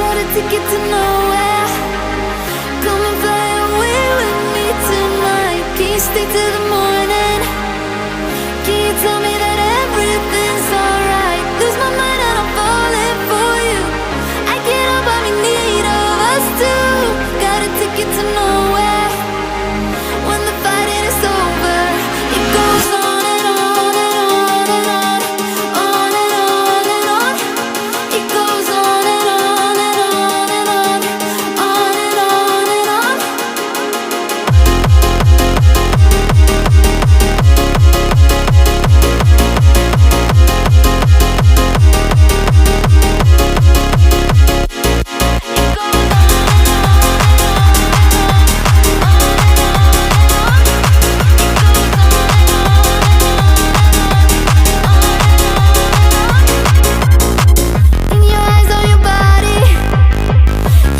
Got a ticket to nowhere. Come and fly away with me tonight. Can you stay till the morning? Can you tell me that everything's alright? Lose my mind and I'm falling for you. I can't help but be in need of us two. Got a ticket to nowhere. When the fighting is over, it goes on and on and on and on, on and on and on. It goes on and on and on and on, on and on and on. In your eyes, on your body,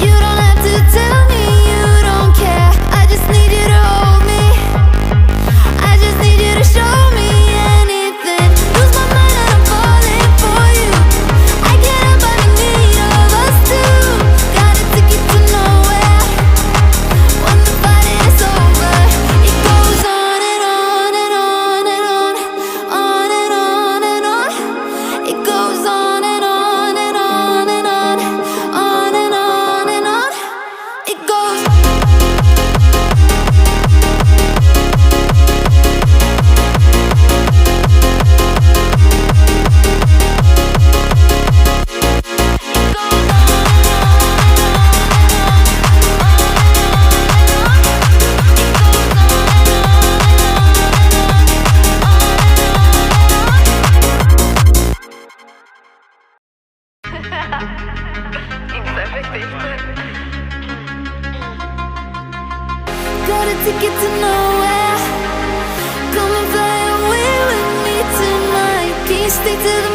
you don't have to tell me you don't care. I just need you to hold me. I just need you to show me anything. Lose my mind and I'm falling for you. I can't help but be in need of us two. Got a ticket to nowhere. When the fighting is over, it goes on and on and on and on, on and on and on. It goes on and on and on and on, on and on and on. It goes. Got a ticket to nowhere. Come and fly away with me tonight. Can you stay till the